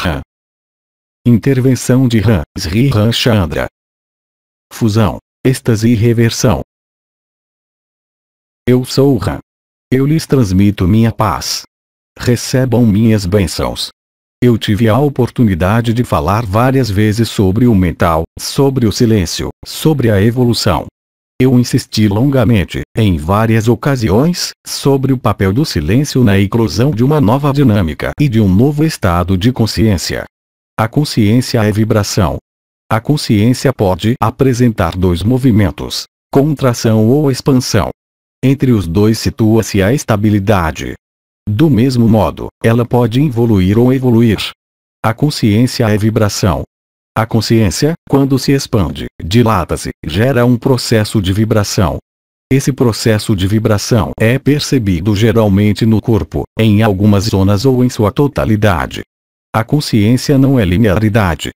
Ram. Intervenção de Ram, Sri Ramchandra. Fusão, êxtase e reversão. Eu sou o Ram. Eu lhes transmito minha paz. Recebam minhas bênçãos. Eu tive a oportunidade de falar várias vezes sobre o mental, sobre o silêncio, sobre a evolução. Eu insisti longamente, em várias ocasiões, sobre o papel do silêncio na eclosão de uma nova dinâmica e de um novo estado de consciência. A consciência é vibração. A consciência pode apresentar dois movimentos, contração ou expansão. Entre os dois situa-se a estabilidade. Do mesmo modo, ela pode evoluir ou evoluir. A consciência é vibração. A consciência, quando se expande, dilata-se, gera um processo de vibração. Esse processo de vibração é percebido geralmente no corpo, em algumas zonas ou em sua totalidade. A consciência não é linearidade.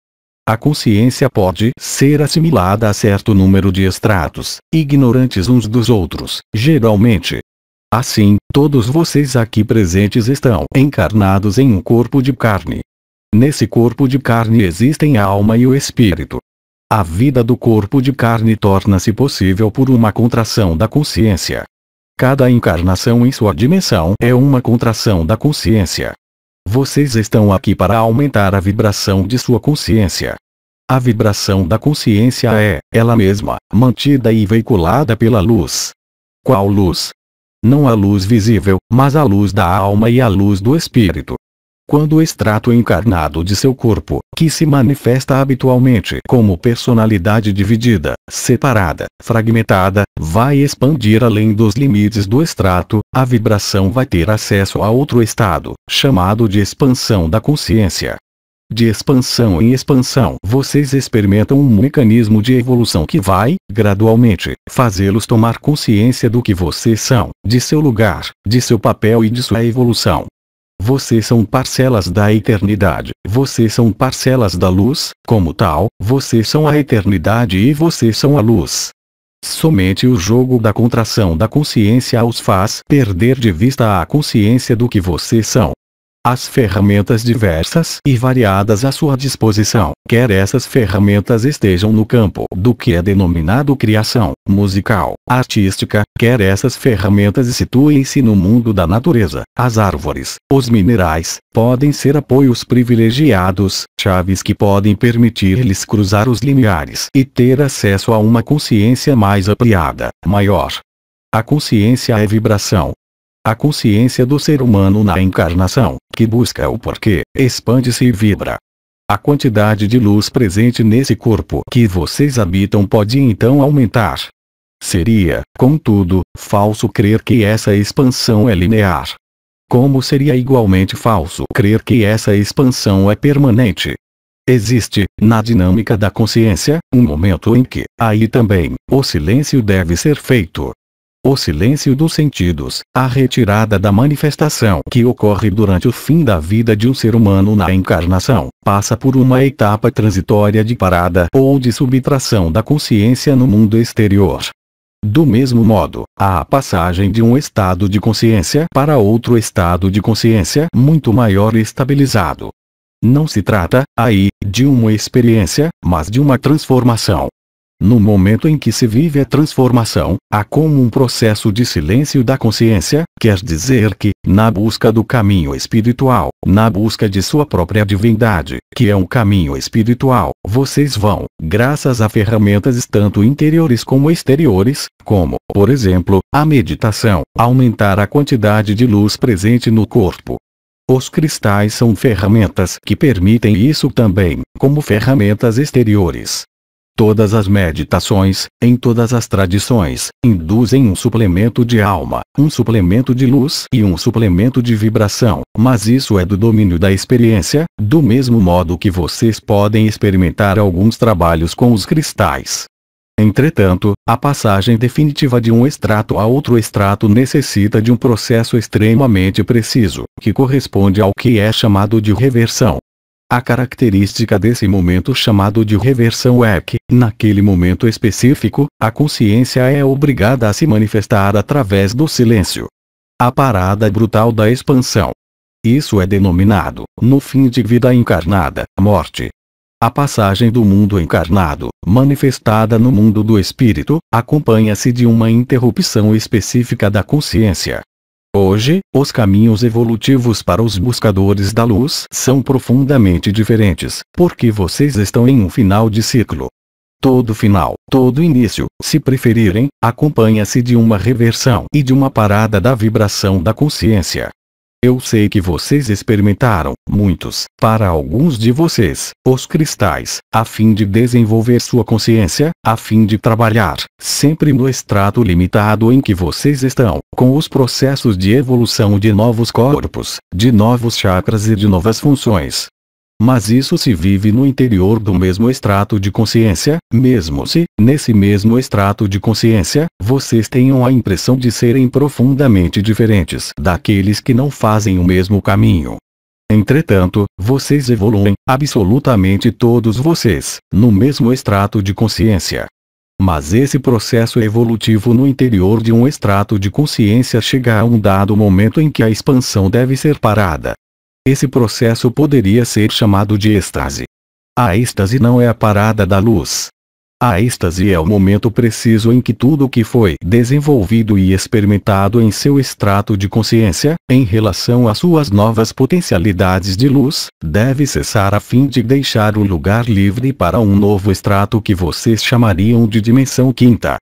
A consciência pode ser assimilada a certo número de estratos, ignorantes uns dos outros, geralmente. Assim, todos vocês aqui presentes estão encarnados em um corpo de carne. Nesse corpo de carne existem a alma e o espírito. A vida do corpo de carne torna-se possível por uma contração da consciência. Cada encarnação em sua dimensão é uma contração da consciência. Vocês estão aqui para aumentar a vibração de sua consciência. A vibração da consciência é, ela mesma, mantida e veiculada pela luz. Qual luz? Não a luz visível, mas a luz da alma e a luz do espírito. Quando o extrato encarnado de seu corpo, que se manifesta habitualmente como personalidade dividida, separada, fragmentada, vai expandir além dos limites do extrato, a vibração vai ter acesso a outro estado, chamado de expansão da consciência. De expansão em expansão, vocês experimentam um mecanismo de evolução que vai, gradualmente, fazê-los tomar consciência do que vocês são, de seu lugar, de seu papel e de sua evolução. Vocês são parcelas da eternidade, vocês são parcelas da luz, como tal, vocês são a eternidade e vocês são a luz. Somente o jogo da contração da consciência os faz perder de vista a consciência do que vocês são. As ferramentas diversas e variadas à sua disposição, quer essas ferramentas estejam no campo do que é denominado criação, musical, artística, quer essas ferramentas situem-se no mundo da natureza, as árvores, os minerais, podem ser apoios privilegiados, chaves que podem permitir-lhes cruzar os limiares e ter acesso a uma consciência mais ampliada, maior. A consciência é vibração. A consciência do ser humano na encarnação, que busca o porquê, expande-se e vibra. A quantidade de luz presente nesse corpo que vocês habitam pode então aumentar. Seria, contudo, falso crer que essa expansão é linear. Como seria igualmente falso crer que essa expansão é permanente. Existe, na dinâmica da consciência, um momento em que, aí também, o silêncio deve ser feito. O silêncio dos sentidos, a retirada da manifestação que ocorre durante o fim da vida de um ser humano na encarnação, passa por uma etapa transitória de parada ou de subtração da consciência no mundo exterior. Do mesmo modo, há a passagem de um estado de consciência para outro estado de consciência muito maior e estabilizado. Não se trata, aí, de uma experiência, mas de uma transformação. No momento em que se vive a transformação, há como um processo de silêncio da consciência, quer dizer que, na busca do caminho espiritual, na busca de sua própria divindade, que é um caminho espiritual, vocês vão, graças a ferramentas tanto interiores como exteriores, como, por exemplo, a meditação, aumentar a quantidade de luz presente no corpo. Os cristais são ferramentas que permitem isso também, como ferramentas exteriores. Todas as meditações, em todas as tradições, induzem um suplemento de alma, um suplemento de luz e um suplemento de vibração, mas isso é do domínio da experiência, do mesmo modo que vocês podem experimentar alguns trabalhos com os cristais. Entretanto, a passagem definitiva de um extrato a outro extrato necessita de um processo extremamente preciso, que corresponde ao que é chamado de reversão. A característica desse momento chamado de reversão é que, naquele momento específico, a consciência é obrigada a se manifestar através do silêncio. A parada brutal da expansão. Isso é denominado, no fim de vida encarnada, morte. A passagem do mundo encarnado, manifestada no mundo do espírito, acompanha-se de uma interrupção específica da consciência. Hoje, os caminhos evolutivos para os buscadores da luz são profundamente diferentes, porque vocês estão em um final de ciclo. Todo final, todo início, se preferirem, acompanha-se de uma reversão e de uma parada da vibração da consciência. Eu sei que vocês experimentaram, muitos, para alguns de vocês, os cristais, a fim de desenvolver sua consciência, a fim de trabalhar, sempre no estrato limitado em que vocês estão, com os processos de evolução de novos corpos, de novos chakras e de novas funções. Mas isso se vive no interior do mesmo estrato de consciência, mesmo se, nesse mesmo estrato de consciência, vocês tenham a impressão de serem profundamente diferentes daqueles que não fazem o mesmo caminho. Entretanto, vocês evoluem, absolutamente todos vocês, no mesmo estrato de consciência. Mas esse processo evolutivo no interior de um estrato de consciência chega a um dado momento em que a expansão deve ser parada. Esse processo poderia ser chamado de êxtase. A êxtase não é a parada da luz. A êxtase é o momento preciso em que tudo o que foi desenvolvido e experimentado em seu extrato de consciência, em relação às suas novas potencialidades de luz, deve cessar a fim de deixar o lugar livre para um novo extrato que vocês chamariam de dimensão quinta.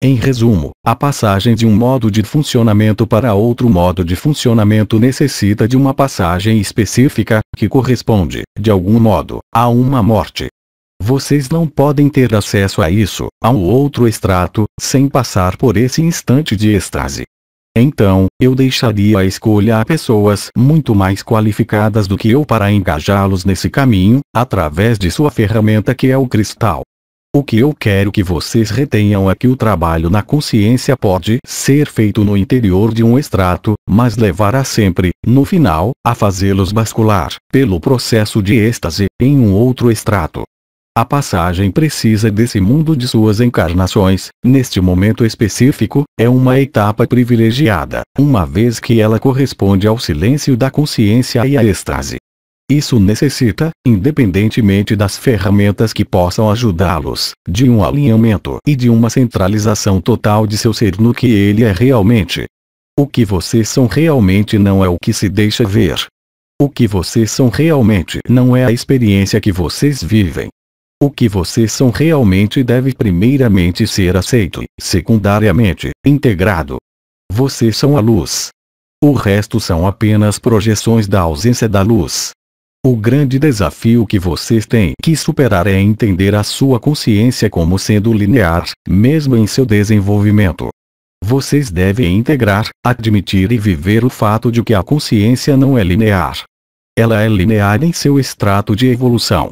Em resumo, a passagem de um modo de funcionamento para outro modo de funcionamento necessita de uma passagem específica, que corresponde, de algum modo, a uma morte. Vocês não podem ter acesso a isso, a um outro extrato, sem passar por esse instante de êxtase. Então, eu deixaria a escolha a pessoas muito mais qualificadas do que eu para engajá-los nesse caminho, através de sua ferramenta que é o cristal. O que eu quero que vocês retenham é que o trabalho na consciência pode ser feito no interior de um extrato, mas levará sempre, no final, a fazê-los bascular, pelo processo de êxtase, em um outro extrato. A passagem precisa desse mundo de suas encarnações, neste momento específico, é uma etapa privilegiada, uma vez que ela corresponde ao silêncio da consciência e à êxtase. Isso necessita, independentemente das ferramentas que possam ajudá-los, de um alinhamento e de uma centralização total de seu ser no que ele é realmente. O que vocês são realmente não é o que se deixa ver. O que vocês são realmente não é a experiência que vocês vivem. O que vocês são realmente deve primeiramente ser aceito e, secundariamente, integrado. Vocês são a luz. O resto são apenas projeções da ausência da luz. O grande desafio que vocês têm que superar é entender a sua consciência como sendo linear, mesmo em seu desenvolvimento. Vocês devem integrar, admitir e viver o fato de que a consciência não é linear. Ela é linear em seu extrato de evolução.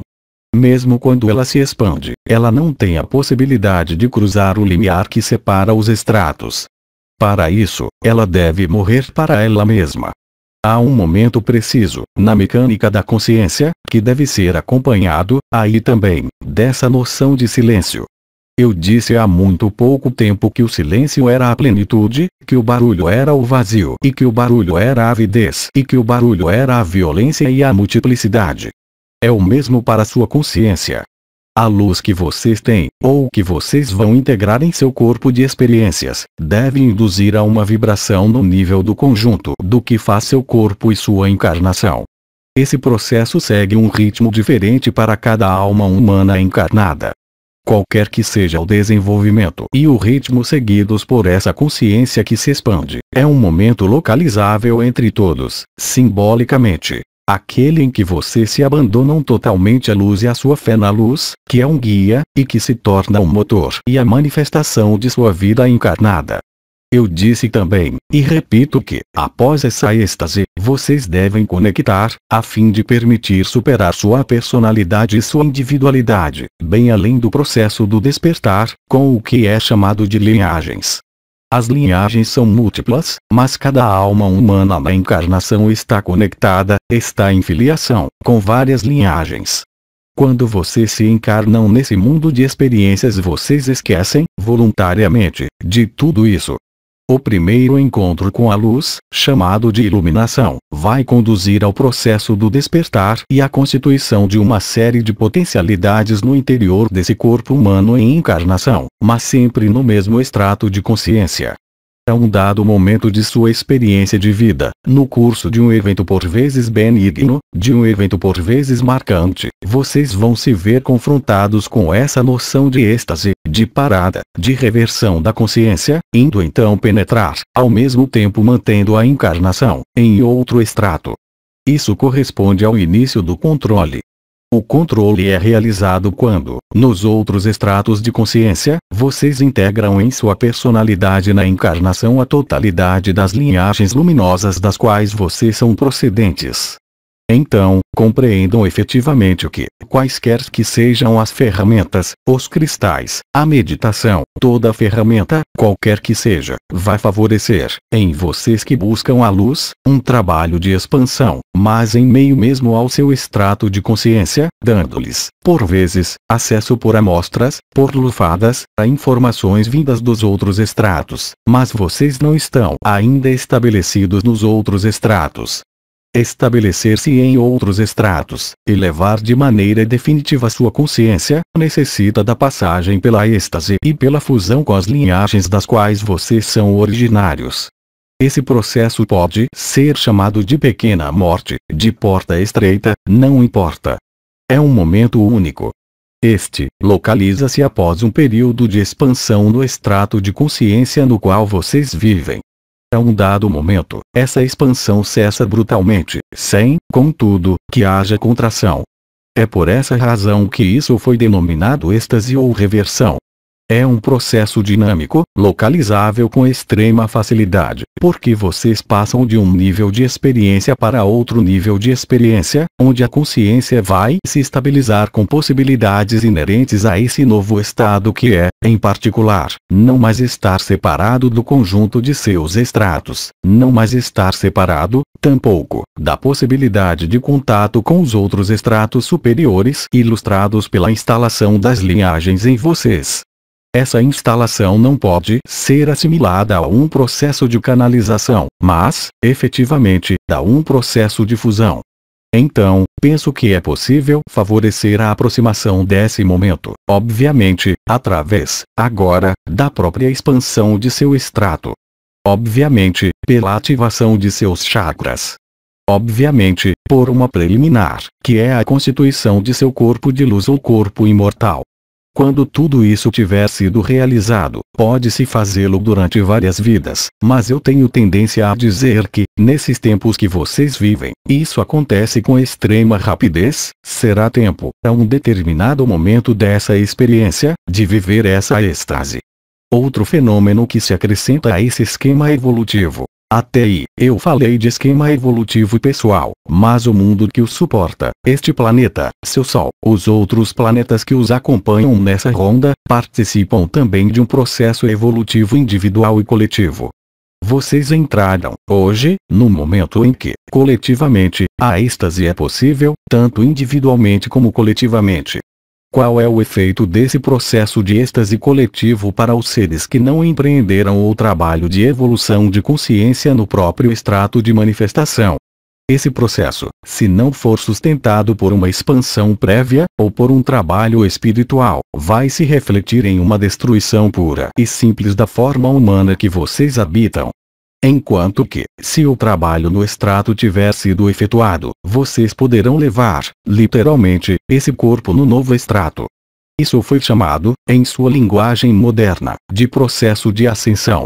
Mesmo quando ela se expande, ela não tem a possibilidade de cruzar o limiar que separa os estratos. Para isso, ela deve morrer para ela mesma. Há um momento preciso, na mecânica da consciência, que deve ser acompanhado, aí também, dessa noção de silêncio. Eu disse há muito pouco tempo que o silêncio era a plenitude, que o barulho era o vazio e que o barulho era a avidez e que o barulho era a violência e a multiplicidade. É o mesmo para sua consciência. A luz que vocês têm, ou que vocês vão integrar em seu corpo de experiências, deve induzir a uma vibração no nível do conjunto do que faz seu corpo e sua encarnação. Esse processo segue um ritmo diferente para cada alma humana encarnada. Qualquer que seja o desenvolvimento e o ritmo seguidos por essa consciência que se expande, é um momento localizável entre todos, simbolicamente. Aquele em que vocês se abandonam totalmente à luz e à sua fé na luz, que é um guia, e que se torna o motor e a manifestação de sua vida encarnada. Eu disse também, e repito que, após essa êxtase, vocês devem conectar, a fim de permitir superar sua personalidade e sua individualidade, bem além do processo do despertar, com o que é chamado de linhagens. As linhagens são múltiplas, mas cada alma humana na encarnação está conectada, está em filiação, com várias linhagens. Quando vocês se encarnam nesse mundo de experiências, vocês esquecem, voluntariamente, de tudo isso. O primeiro encontro com a luz, chamado de iluminação, vai conduzir ao processo do despertar e à constituição de uma série de potencialidades no interior desse corpo humano em encarnação, mas sempre no mesmo extrato de consciência. A um dado momento de sua experiência de vida, no curso de um evento por vezes benigno, de um evento por vezes marcante, vocês vão se ver confrontados com essa noção de êxtase, de parada, de reversão da consciência, indo então penetrar, ao mesmo tempo mantendo a encarnação, em outro extrato. Isso corresponde ao início do controle. O controle é realizado quando, nos outros estratos de consciência, vocês integram em sua personalidade na encarnação a totalidade das linhagens luminosas das quais vocês são procedentes. Então, compreendam efetivamente que, quaisquer que sejam as ferramentas, os cristais, a meditação, toda ferramenta, qualquer que seja, vai favorecer, em vocês que buscam a luz, um trabalho de expansão, mas em meio mesmo ao seu extrato de consciência, dando-lhes, por vezes, acesso por amostras, por lufadas, a informações vindas dos outros estratos, mas vocês não estão ainda estabelecidos nos outros estratos. Estabelecer-se em outros estratos, e levar de maneira definitiva sua consciência, necessita da passagem pela êxtase e pela fusão com as linhagens das quais vocês são originários. Esse processo pode ser chamado de pequena morte, de porta estreita, não importa. É um momento único. Este, localiza-se após um período de expansão no extrato de consciência no qual vocês vivem. A um dado momento, essa expansão cessa brutalmente, sem, contudo, que haja contração. É por essa razão que isso foi denominado êxtase ou reversão. É um processo dinâmico, localizável com extrema facilidade, porque vocês passam de um nível de experiência para outro nível de experiência, onde a consciência vai se estabilizar com possibilidades inerentes a esse novo estado que é, em particular, não mais estar separado do conjunto de seus estratos, não mais estar separado, tampouco, da possibilidade de contato com os outros estratos superiores ilustrados pela instalação das linhagens em vocês. Essa instalação não pode ser assimilada a um processo de canalização, mas, efetivamente, a um processo de fusão. Então, penso que é possível favorecer a aproximação desse momento, obviamente, através, agora, da própria expansão de seu extrato. Obviamente, pela ativação de seus chakras. Obviamente, por uma preliminar, que é a constituição de seu corpo de luz ou corpo imortal. Quando tudo isso tiver sido realizado, pode-se fazê-lo durante várias vidas, mas eu tenho tendência a dizer que, nesses tempos que vocês vivem, isso acontece com extrema rapidez, será tempo, a um determinado momento dessa experiência, de viver essa êxtase. Outro fenômeno que se acrescenta a esse esquema evolutivo. Até aí, eu falei de esquema evolutivo pessoal, mas o mundo que o suporta, este planeta, seu Sol, os outros planetas que os acompanham nessa ronda, participam também de um processo evolutivo individual e coletivo. Vocês entraram, hoje, no momento em que, coletivamente, a êxtase é possível, tanto individualmente como coletivamente. Qual é o efeito desse processo de êxtase coletivo para os seres que não empreenderam o trabalho de evolução de consciência no próprio extrato de manifestação? Esse processo, se não for sustentado por uma expansão prévia, ou por um trabalho espiritual, vai se refletir em uma destruição pura e simples da forma humana que vocês habitam. Enquanto que, se o trabalho no extrato tiver sido efetuado, vocês poderão levar, literalmente, esse corpo no novo extrato. Isso foi chamado, em sua linguagem moderna, de processo de ascensão.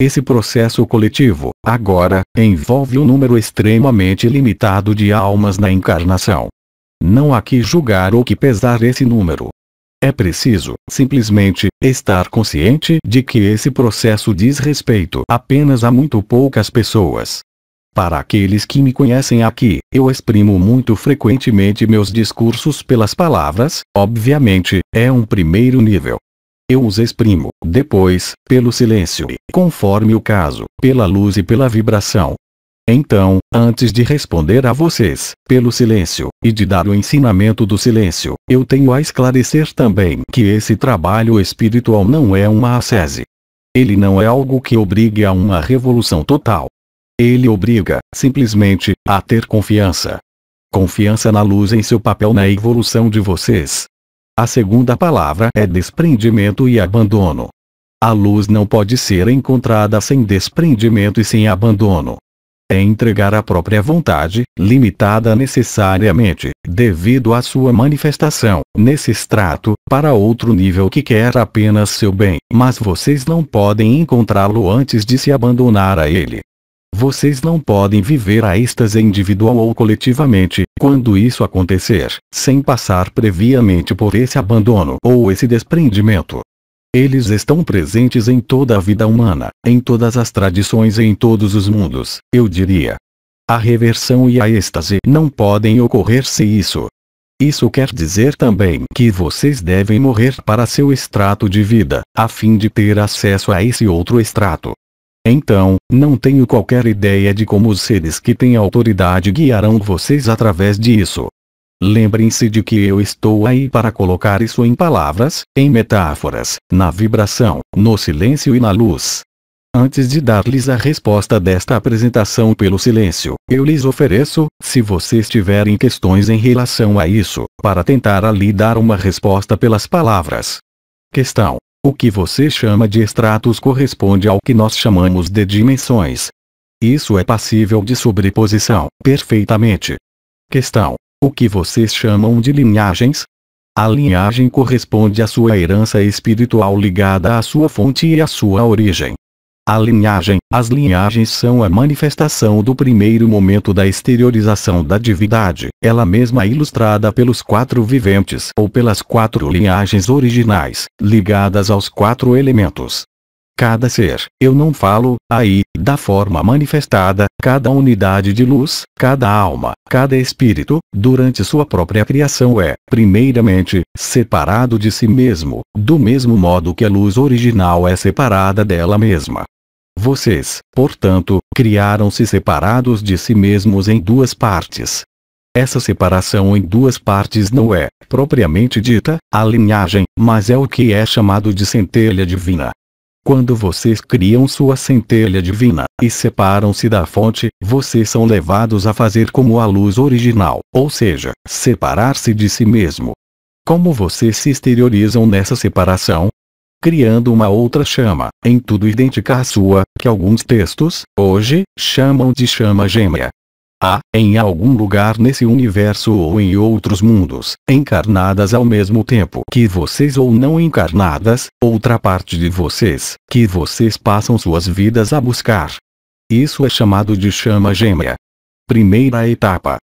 Esse processo coletivo, agora, envolve um número extremamente limitado de almas na encarnação. Não há que julgar ou que pesar esse número. É preciso, simplesmente, estar consciente de que esse processo diz respeito apenas a muito poucas pessoas. Para aqueles que me conhecem aqui, eu exprimo muito frequentemente meus discursos pelas palavras, obviamente, é um primeiro nível. Eu os exprimo, depois, pelo silêncio e, conforme o caso, pela luz e pela vibração. Então, antes de responder a vocês, pelo silêncio, e de dar o ensinamento do silêncio, eu tenho a esclarecer também que esse trabalho espiritual não é uma ascese. Ele não é algo que obrigue a uma revolução total. Ele obriga, simplesmente, a ter confiança. Confiança na luz em seu papel na evolução de vocês. A segunda palavra é desprendimento e abandono. A luz não pode ser encontrada sem desprendimento e sem abandono. É entregar a própria vontade, limitada necessariamente, devido à sua manifestação, nesse extrato, para outro nível que quer apenas seu bem, mas vocês não podem encontrá-lo antes de se abandonar a ele. Vocês não podem viver a êxtase individual ou coletivamente, quando isso acontecer, sem passar previamente por esse abandono ou esse desprendimento. Eles estão presentes em toda a vida humana, em todas as tradições e em todos os mundos, eu diria. A reversão e a êxtase não podem ocorrer sem isso. Isso quer dizer também que vocês devem morrer para seu extrato de vida, a fim de ter acesso a esse outro extrato. Então, não tenho qualquer ideia de como os seres que têm autoridade guiarão vocês através disso. Lembrem-se de que eu estou aí para colocar isso em palavras, em metáforas, na vibração, no silêncio e na luz. Antes de dar-lhes a resposta desta apresentação pelo silêncio, eu lhes ofereço, se vocês tiverem questões em relação a isso, para tentar ali dar uma resposta pelas palavras. Questão: o que você chama de estratos corresponde ao que nós chamamos de dimensões. Isso é passível de sobreposição, perfeitamente. Questão: o que vocês chamam de linhagens? A linhagem corresponde à sua herança espiritual ligada à sua fonte e à sua origem. As linhagens são a manifestação do primeiro momento da exteriorização da divindade, ela mesma ilustrada pelos 4 viventes ou pelas 4 linhagens originais, ligadas aos 4 elementos. Cada ser, eu não falo, aí, da forma manifestada, cada unidade de luz, cada alma, cada espírito, durante sua própria criação é, primeiramente, separado de si mesmo, do mesmo modo que a luz original é separada dela mesma. Vocês, portanto, criaram-se separados de si mesmos em 2 partes. Essa separação em 2 partes não é, propriamente dita, a linhagem, mas é o que é chamado de centelha divina. Quando vocês criam sua centelha divina, e separam-se da fonte, vocês são levados a fazer como a luz original, ou seja, separar-se de si mesmo. Como vocês se exteriorizam nessa separação? Criando uma outra chama, em tudo idêntica à sua, que alguns textos, hoje, chamam de chama gêmea. Há, em algum lugar nesse universo ou em outros mundos, encarnadas ao mesmo tempo que vocês ou não encarnadas, outra parte de vocês, que vocês passam suas vidas a buscar. Isso é chamado de chama gêmea. Primeira etapa.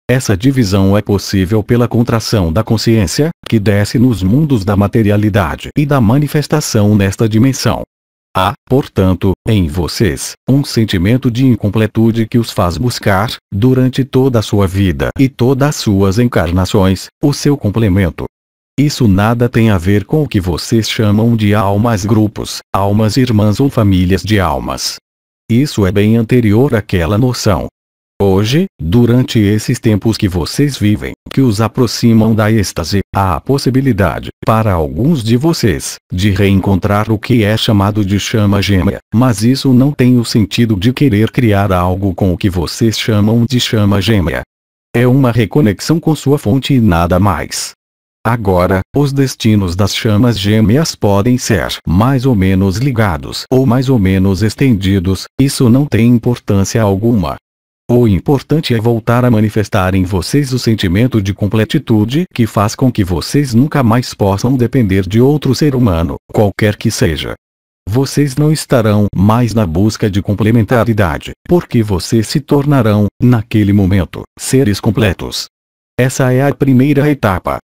Essa divisão é possível pela contração da consciência, que desce nos mundos da materialidade e da manifestação nesta dimensão. Há, portanto, em vocês, um sentimento de incompletude que os faz buscar, durante toda a sua vida e todas as suas encarnações, o seu complemento. Isso nada tem a ver com o que vocês chamam de almas grupos, almas irmãs ou famílias de almas. Isso é bem anterior àquela noção. Hoje, durante esses tempos que vocês vivem, que os aproximam da êxtase, há a possibilidade, para alguns de vocês, de reencontrar o que é chamado de chama gêmea, mas isso não tem o sentido de querer criar algo com o que vocês chamam de chama gêmea. É uma reconexão com sua fonte e nada mais. Agora, os destinos das chamas gêmeas podem ser mais ou menos ligados ou mais ou menos estendidos, isso não tem importância alguma. O importante é voltar a manifestar em vocês o sentimento de completitude que faz com que vocês nunca mais possam depender de outro ser humano, qualquer que seja. Vocês não estarão mais na busca de complementaridade, porque vocês se tornarão, naquele momento, seres completos. Essa é a primeira etapa.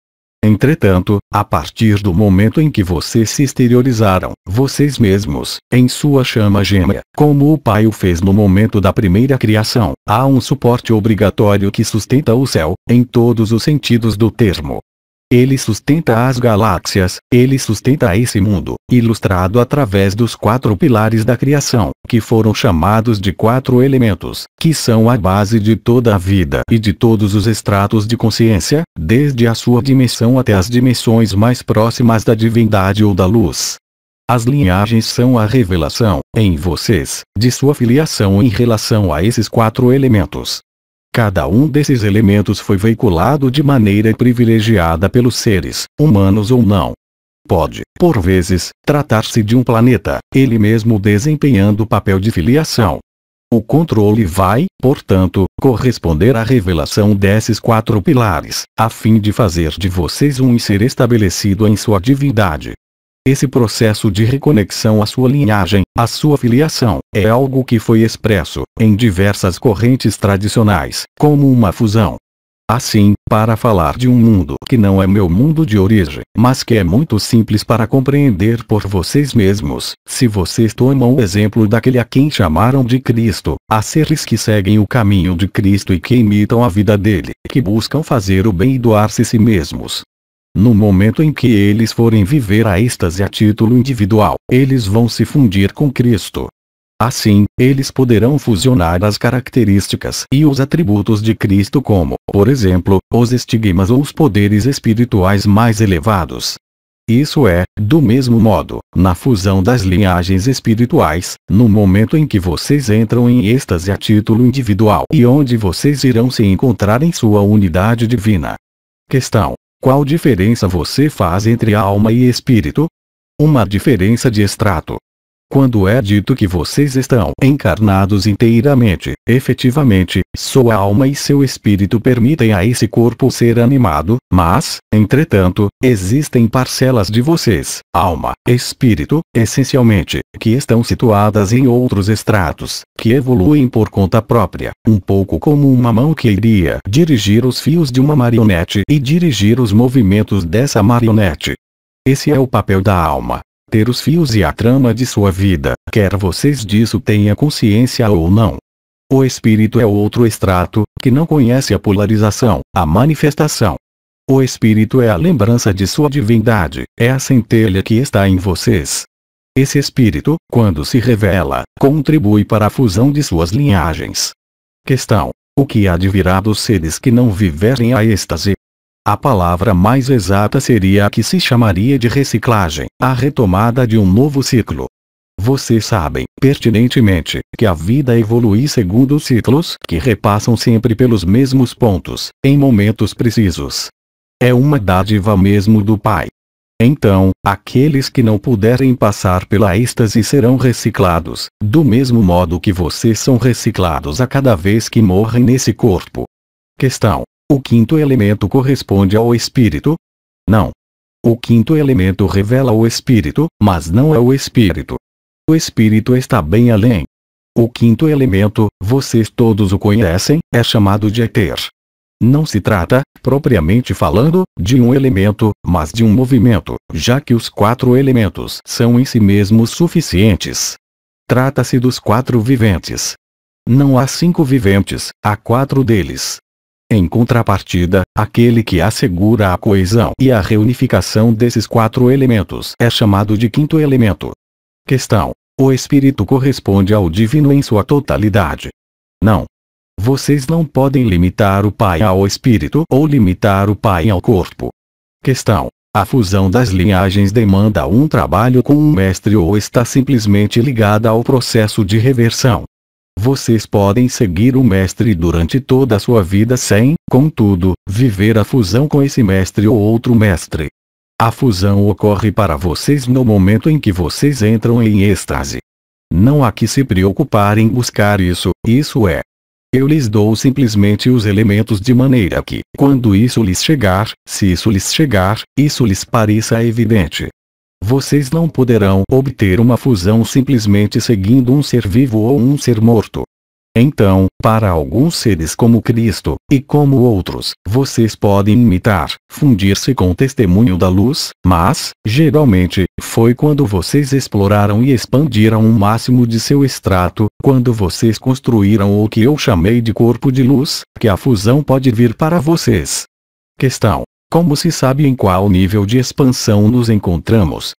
Entretanto, a partir do momento em que vocês se exteriorizaram, vocês mesmos, em sua chama gêmea, como o Pai o fez no momento da primeira criação, há um suporte obrigatório que sustenta o céu, em todos os sentidos do termo. Ele sustenta as galáxias, ele sustenta esse mundo, ilustrado através dos 4 pilares da criação, que foram chamados de 4 elementos, que são a base de toda a vida e de todos os estratos de consciência, desde a sua dimensão até as dimensões mais próximas da divindade ou da luz. As linhagens são a revelação, em vocês, de sua filiação em relação a esses 4 elementos. Cada um desses elementos foi veiculado de maneira privilegiada pelos seres, humanos ou não. Pode, por vezes, tratar-se de um planeta, ele mesmo desempenhando o papel de filiação. O controle vai, portanto, corresponder à revelação desses 4 pilares, a fim de fazer de vocês um ser estabelecido em sua divindade. Esse processo de reconexão à sua linhagem, à sua filiação, é algo que foi expresso, em diversas correntes tradicionais, como uma fusão. Assim, para falar de um mundo que não é meu mundo de origem, mas que é muito simples para compreender por vocês mesmos, se vocês tomam o exemplo daquele a quem chamaram de Cristo, há seres que seguem o caminho de Cristo e que imitam a vida dele, que buscam fazer o bem e doar-se a si mesmos. No momento em que eles forem viver a êxtase a título individual, eles vão se fundir com Cristo. Assim, eles poderão fusionar as características e os atributos de Cristo como, por exemplo, os estigmas ou os poderes espirituais mais elevados. Isso é, do mesmo modo, na fusão das linhagens espirituais, no momento em que vocês entram em êxtase a título individual e onde vocês irão se encontrar em sua unidade divina. Questão: qual diferença você faz entre alma e espírito? Uma diferença de extrato. Quando é dito que vocês estão encarnados inteiramente, efetivamente, sua alma e seu espírito permitem a esse corpo ser animado, mas, entretanto, existem parcelas de vocês, alma, espírito, essencialmente, que estão situadas em outros estratos, que evoluem por conta própria, um pouco como uma mão que iria dirigir os fios de uma marionete e dirigir os movimentos dessa marionete. Esse é o papel da alma. Ter os fios e a trama de sua vida, quer vocês disso tenham consciência ou não. O espírito é outro extrato, que não conhece a polarização, a manifestação. O espírito é a lembrança de sua divindade, é a centelha que está em vocês. Esse espírito, quando se revela, contribui para a fusão de suas linhagens. Questão: o que há de virá dos seres que não viverem a êxtase? A palavra mais exata seria a que se chamaria de reciclagem, a retomada de um novo ciclo. Vocês sabem, pertinentemente, que a vida evolui segundo ciclos que repassam sempre pelos mesmos pontos, em momentos precisos. É uma dádiva mesmo do Pai. Então, aqueles que não puderem passar pela êxtase serão reciclados, do mesmo modo que vocês são reciclados a cada vez que morrem nesse corpo. Questão: o quinto elemento corresponde ao espírito? Não. O quinto elemento revela o espírito, mas não é o espírito. O espírito está bem além. O quinto elemento, vocês todos o conhecem, é chamado de éter. Não se trata, propriamente falando, de um elemento, mas de um movimento, já que os 4 elementos são em si mesmos suficientes. Trata-se dos 4 viventes. Não há 5 viventes, há 4 deles. Em contrapartida, aquele que assegura a coesão e a reunificação desses 4 elementos é chamado de quinto elemento. Questão: o espírito corresponde ao divino em sua totalidade? Não. Vocês não podem limitar o Pai ao espírito ou limitar o Pai ao corpo. Questão: a fusão das linhagens demanda um trabalho com um mestre ou está simplesmente ligada ao processo de reversão? Vocês podem seguir o mestre durante toda a sua vida sem, contudo, viver a fusão com esse mestre ou outro mestre. A fusão ocorre para vocês no momento em que vocês entram em êxtase. Não há que se preocupar em buscar isso, isso é. Eu lhes dou simplesmente os elementos de maneira que, quando isso lhes chegar, se isso lhes chegar, isso lhes pareça evidente. Vocês não poderão obter uma fusão simplesmente seguindo um ser vivo ou um ser morto. Então, para alguns seres como Cristo, e como outros, vocês podem imitar, fundir-se com o testemunho da luz, mas, geralmente, foi quando vocês exploraram e expandiram o máximo de seu extrato, quando vocês construíram o que eu chamei de corpo de luz, que a fusão pode vir para vocês. Questão: como se sabe em qual nível de expansão nos encontramos?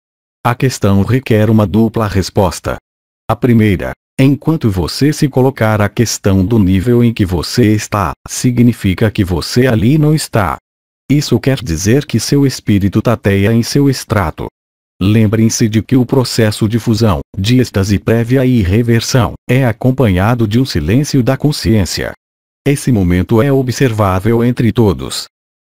A questão requer uma dupla resposta. A primeira: enquanto você se colocar a questão do nível em que você está, significa que você ali não está. Isso quer dizer que seu espírito tateia em seu extrato. Lembrem-se de que o processo de fusão, de êxtase prévia e reversão, é acompanhado de um silêncio da consciência. Esse momento é observável entre todos.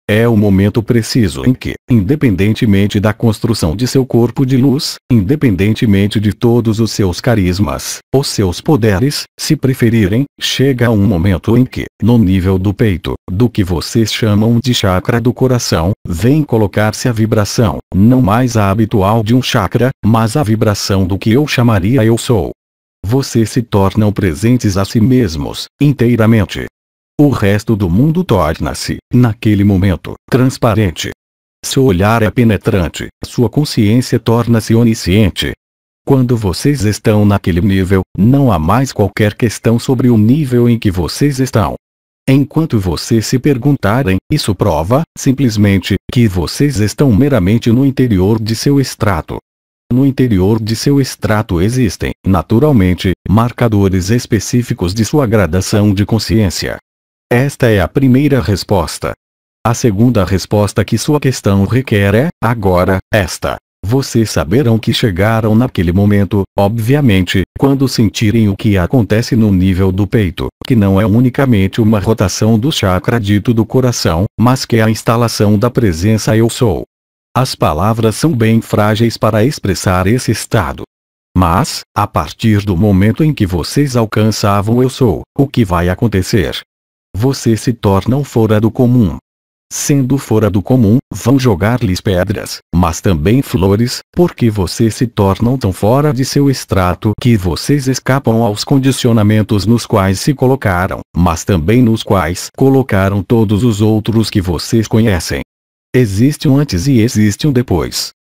É o momento preciso em que, independentemente da construção de seu corpo de luz, independentemente de todos os seus carismas, os seus poderes, se preferirem, chega um momento em que, no nível do peito, do que vocês chamam de chakra do coração, vem colocar-se a vibração, não mais a habitual de um chakra, mas a vibração do que eu chamaria eu sou. Vocês se tornam presentes a si mesmos, inteiramente. O resto do mundo torna-se, naquele momento, transparente. Seu olhar é penetrante, sua consciência torna-se onisciente. Quando vocês estão naquele nível, não há mais qualquer questão sobre o nível em que vocês estão. Enquanto vocês se perguntarem, isso prova, simplesmente, que vocês estão meramente no interior de seu extrato. No interior de seu extrato existem, naturalmente, marcadores específicos de sua gradação de consciência. Esta é a primeira resposta. A segunda resposta que sua questão requer é, agora, esta. Vocês saberão que chegaram naquele momento, obviamente, quando sentirem o que acontece no nível do peito, que não é unicamente uma rotação do chakra dito do coração, mas que é a instalação da presença eu sou. As palavras são bem frágeis para expressar esse estado. Mas, a partir do momento em que vocês alcançavam eu sou, o que vai acontecer? Vocês se tornam fora do comum. Sendo fora do comum, vão jogar-lhes pedras, mas também flores, porque vocês se tornam tão fora de seu extrato que vocês escapam aos condicionamentos nos quais se colocaram, mas também nos quais colocaram todos os outros que vocês conhecem. Existe um antes e existe um depois.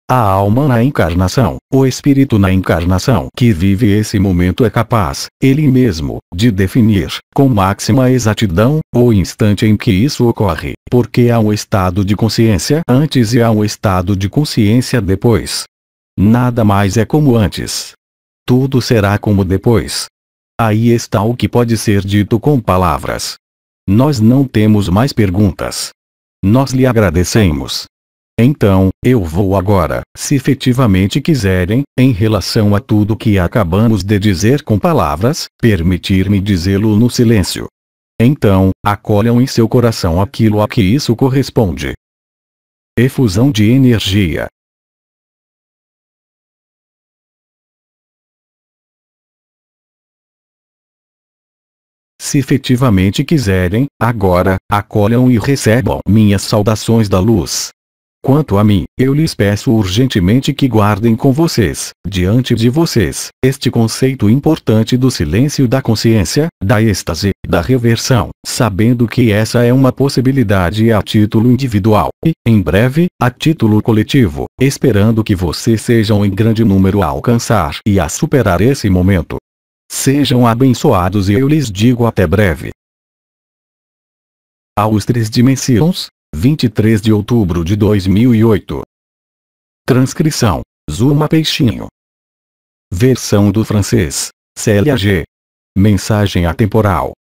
A alma na encarnação, o espírito na encarnação que vive esse momento é capaz, ele mesmo, de definir, com máxima exatidão, o instante em que isso ocorre, porque há um estado de consciência antes e há um estado de consciência depois. Nada mais é como antes. Tudo será como depois. Aí está o que pode ser dito com palavras. Nós não temos mais perguntas. Nós lhe agradecemos. Então, eu vou agora, se efetivamente quiserem, em relação a tudo que acabamos de dizer com palavras, permitir-me dizê-lo no silêncio. Então, acolham em seu coração aquilo a que isso corresponde. Efusão de energia. Se efetivamente quiserem, agora, acolham e recebam minhas saudações da luz. Quanto a mim, eu lhes peço urgentemente que guardem com vocês, diante de vocês, este conceito importante do silêncio da consciência, da êxtase, da reversão, sabendo que essa é uma possibilidade a título individual, e, em breve, a título coletivo, esperando que vocês sejam em grande número a alcançar e a superar esse momento. Sejam abençoados e eu lhes digo até breve. Aos 3 dimensões, 23 de outubro de 2008. Transcrição: Zuma Peixinho. Versão do francês: Célia G. Mensagem atemporal.